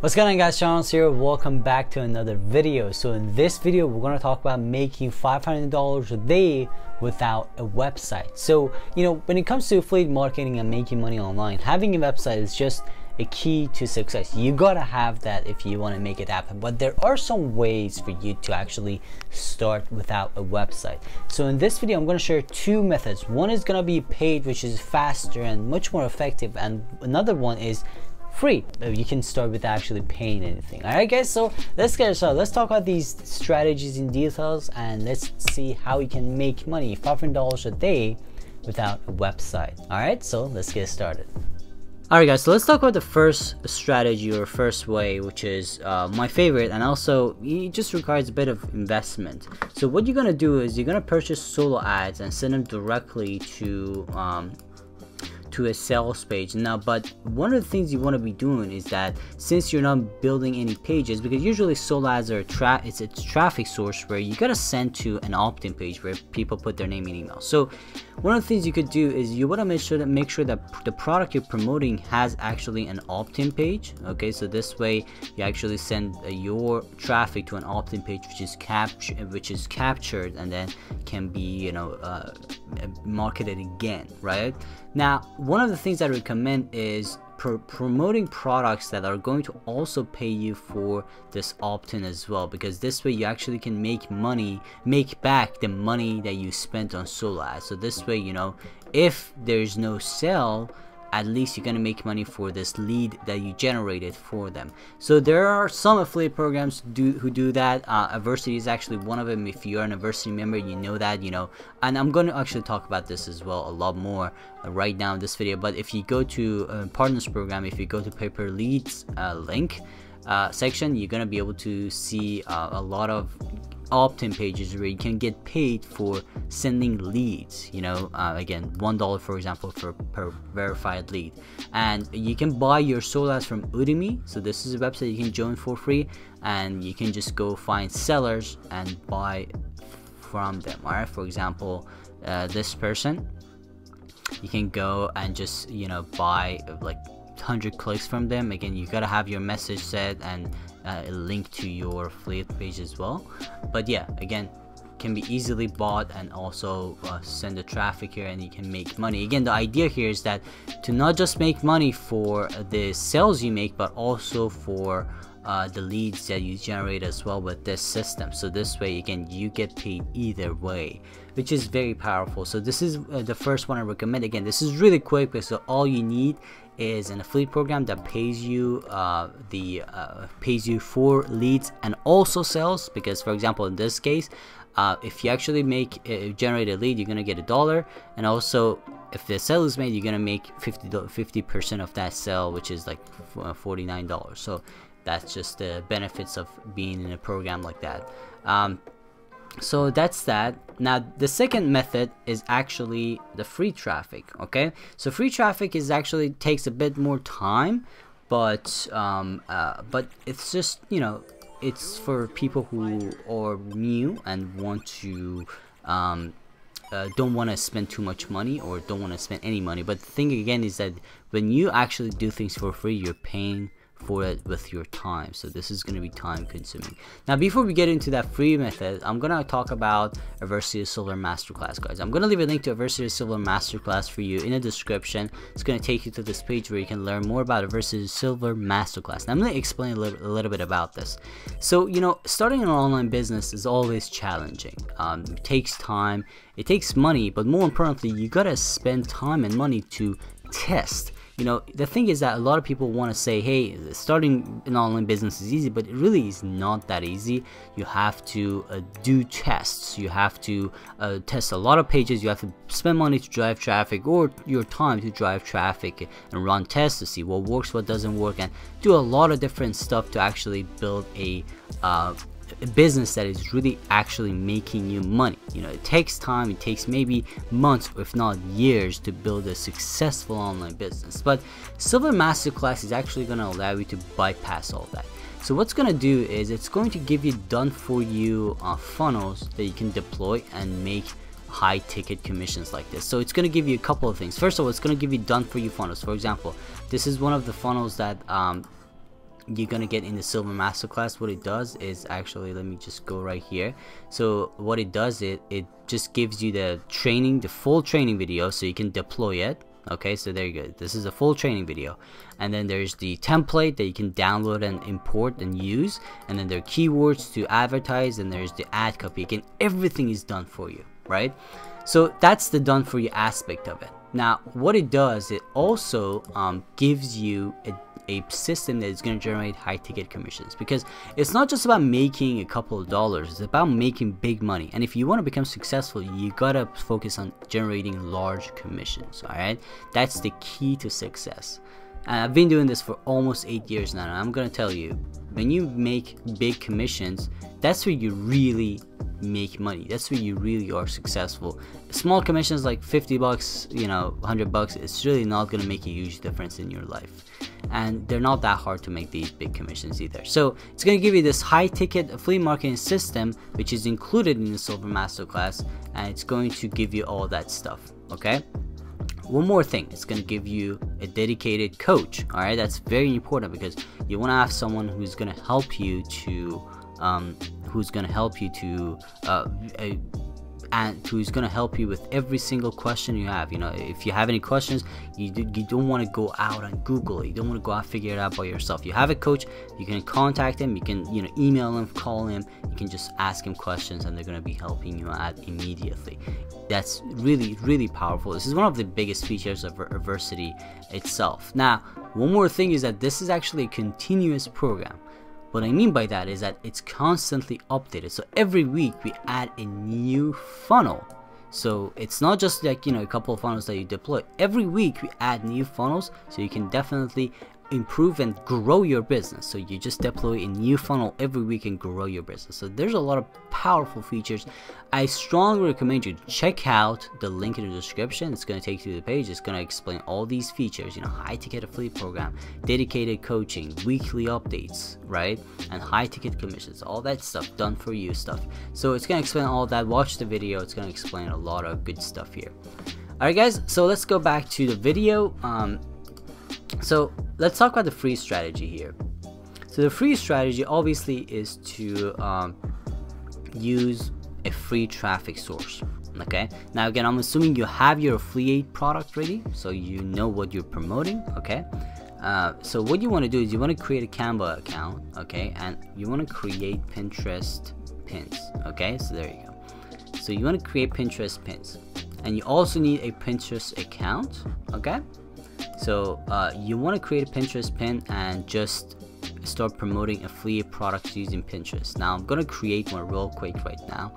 What's going on, guys? Charles here. Welcome back to another video. So in this video we're going to talk about making $500 a day without a website. So when it comes to affiliate marketing and making money online, having a website is just a key to success. You gotta have that if you want to make it happen, but there are some ways for you to actually start without a website. So in this video I'm going to share two methods. One is going to be paid, which is faster and much more effective, and another one is free. You can start without actually paying anything. Alright guys, so let's get started. Let's talk about these strategies in details and let's see how you can make money, $500 a day without a website. Alright, so let's get started. Alright guys, so let's talk about the first strategy or first way, which is my favorite, and also it just requires a bit of investment. So what you're gonna do is you're gonna purchase solo ads and send them directly to a sales page. Now, but one of the things you want to be doing is that since you're not building any pages, because usually solo ads are it's a traffic source where you gotta send to an opt-in page where people put their name and email. So one of the things you could do is you want to make sure that the product you're promoting has actually an opt-in page. Okay, so this way you actually send your traffic to an opt-in page which is captured and then can be marketed again, right? Now, one of the things I recommend is promoting products that are going to also pay you for this opt-in as well, because this way you actually can make back the money that you spent on solo ads. So this way, if there's no sale, at least you're gonna make money for this lead that you generated for them. So there are some affiliate programs who do that. Aversity is actually one of them. If you're an Aversity member, you know that, and I'm going to actually talk about this as well a lot more right now in this video. But if you go to Partners program, if you go to pay per leads link section, you're gonna be able to see a lot of opt-in pages where you can get paid for sending leads. Again, $1 for example per verified lead, and you can buy your solo ads from Udemy. So this is a website you can join for free, and you can just go find sellers and buy from them. All right, for example, this person, you can go and just buy like 100 clicks from them. Again, you gotta have your message set and a link to your affiliate page as well. But yeah, again, can be easily bought and also send the traffic here, and you can make money. Again, the idea here is that to not just make money for the sales you make, but also for the leads that you generate as well with this system. So this way, again, you get paid either way, which is very powerful. So this is the first one I recommend. Again, this is really quick, because all you need is an affiliate program that pays you for leads and also sales. Because for example, in this case, if you actually generate a lead, you're gonna get $1, and also if the sale is made, you're gonna make 50% of that sale, which is like $49. So that's just the benefits of being in a program like that. So that's that. Now the second method is actually the free traffic. Okay, so free traffic is actually takes a bit more time, but it's just it's for people who are new and want to don't want to spend too much money or don't want to spend any money. But the thing again is that when you actually do things for free, you're paying for it with your time. So this is going to be time consuming. Now before we get into that free method, I'm going to talk about Aversity Silver Masterclass, guys. I'm going to leave a link to Aversity Silver Masterclass for you in the description. It's going to take you to this page where you can learn more about Aversity Silver Masterclass. Now I'm going to explain a little bit about this. So starting an online business is always challenging. It takes time, it takes money, but more importantly, you got to spend time and money to test. The thing is that a lot of people want to say, hey, starting an online business is easy, but it really is not that easy. You have to do tests. You have to test a lot of pages. You have to spend money to drive traffic, or your time to drive traffic, and run tests to see what works, what doesn't work, and do a lot of different stuff to actually build a business that is really actually making you money. It takes time, it takes maybe months if not years to build a successful online business. But Silver Masterclass is actually going to allow you to bypass all that. So what's going to do is it's going to give you done for you funnels that you can deploy and make high ticket commissions like this. So it's going to give you a couple of things. First of all, it's going to give you done for you funnels. For example, this is one of the funnels that you're gonna get in the Silver Masterclass, what it does is actually, let me just go right here. So what it does, it just gives you the training, the full training video, so you can deploy it. Okay, so there you go. This is a full training video, and then there's the template that you can download and import and use, and then there are keywords to advertise, and there's the ad copy. Again, everything is done for you, right? So that's the done for you aspect of it. Now what it does, it also gives you a system that is going to generate high ticket commissions, because it's not just about making a couple of dollars, it's about making big money. And if you want to become successful, you gotta focus on generating large commissions. All right, that's the key to success. And I've been doing this for almost 8 years now, and I'm gonna tell you, when you make big commissions, that's where you really make money. That's where you really are successful. Small commissions like 50 bucks, you know, 100 bucks, it's really not gonna make a huge difference in your life. And they're not that hard to make these big commissions either. So it's going to give you this high ticket affiliate marketing system, which is included in the Silver Masterclass, and it's going to give you all that stuff. Okay, one more thing, it's going to give you a dedicated coach. All right, that's very important, because you want to have someone who's going to help you to and who's going to help you with every single question you have. You know, if you have any questions, you don't want to go out and Google it. You don't want to go out and figure it out by yourself. You have a coach, you can contact him, you can, you know, email him, call him, you can just ask him questions, and they're going to be helping you out immediately. That's really, really powerful. This is one of the biggest features of Versity itself. Now, one more thing is that this is actually a continuous program. What I mean by that is that it's constantly updated. So every week we add a new funnel. So it's not just like, you know, a couple of funnels that you deploy. Every week we add new funnels, so you can definitely improve and grow your business. So you just deploy a new funnel every week and grow your business. So there's a lot of powerful features. I strongly recommend you to check out the link in the description. It's going to take you to the page. It's going to explain all these features, you know, high ticket affiliate program, dedicated coaching, weekly updates, right, and high ticket commissions, all that stuff, done for you stuff. So it's going to explain all that. Watch the video. It's going to explain a lot of good stuff here. All right guys, so let's go back to the video. So let's talk about the free strategy here. So the free strategy obviously is to use a free traffic source. Okay, now again, I'm assuming you have your affiliate product ready, so you know what you're promoting. Okay, so what you want to do is you want to create a Canva account. Okay, and you want to create Pinterest pins. Okay, so there you go. So you want to create Pinterest pins, and you also need a Pinterest account. Okay, so you want to create a Pinterest pin and just start promoting affiliate products using Pinterest. Now I'm gonna create one real quick right now.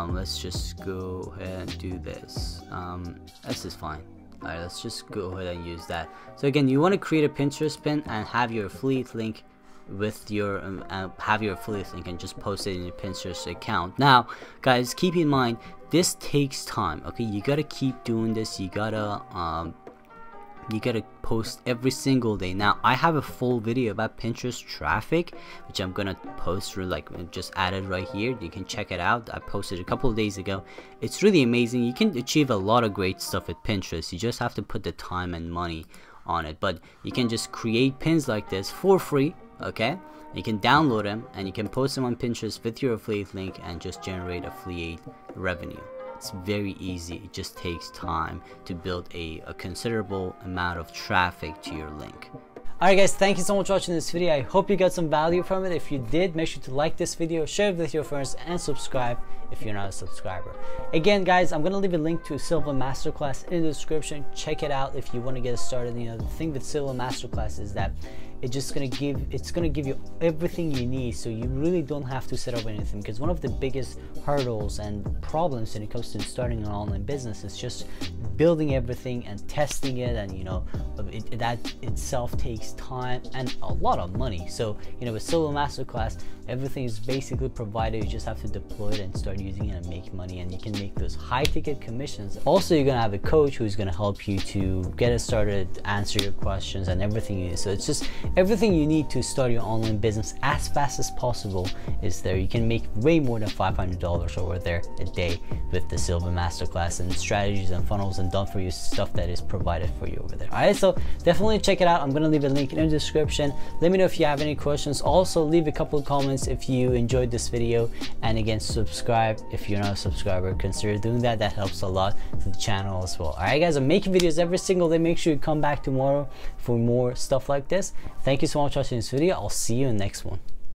Let's just go ahead and do this. This is fine. Alright, let's just go ahead and use that. So again, you want to create a Pinterest pin and have your affiliate link with your affiliate link and just post it in your Pinterest account. Now guys, keep in mind this takes time. Okay, you gotta keep doing this. You gotta post every single day. Now I have a full video about Pinterest traffic, which I'm gonna post through, like, just added right here. You can check it out. I posted a couple of days ago. It's really amazing. You can achieve a lot of great stuff with Pinterest. You just have to put the time and money on it, but you can just create pins like this for free. Okay, you can download them and you can post them on Pinterest with your affiliate link and just generate affiliate revenue. It's very easy. It just takes time to build a considerable amount of traffic to your link. Alright guys, thank you so much for watching this video. I hope you got some value from it. If you did, make sure to like this video, share it with your friends, and subscribe if you're not a subscriber. Again guys, I'm going to leave a link to Silver Masterclass in the description. Check it out if you want to get started. You know, the thing with Silver Masterclass is that it's gonna give you everything you need, so you really don't have to set up anything, because one of the biggest hurdles and problems when it comes to starting an online business is just building everything and testing it, and you know, that itself takes time and a lot of money. So you know, with Silver Masterclass, everything is basically provided. You just have to deploy it and start using it and make money, and you can make those high ticket commissions. Also, you're gonna have a coach who's gonna help you to get it started, answer your questions and everything you need. So everything you need to start your online business as fast as possible is there. You can make way more than $500 over there a day with the Silver Masterclass and strategies and funnels and done for you stuff that is provided for you over there. All right, so definitely check it out. I'm gonna leave a link in the description. Let me know if you have any questions. Also leave a couple of comments if you enjoyed this video, and again, subscribe if you're not a subscriber. Consider doing that. That helps a lot to the channel as well. All right guys, I'm making videos every single day. Make sure you come back tomorrow for more stuff like this. Thank you so much for watching this video. I'll see you in the next one.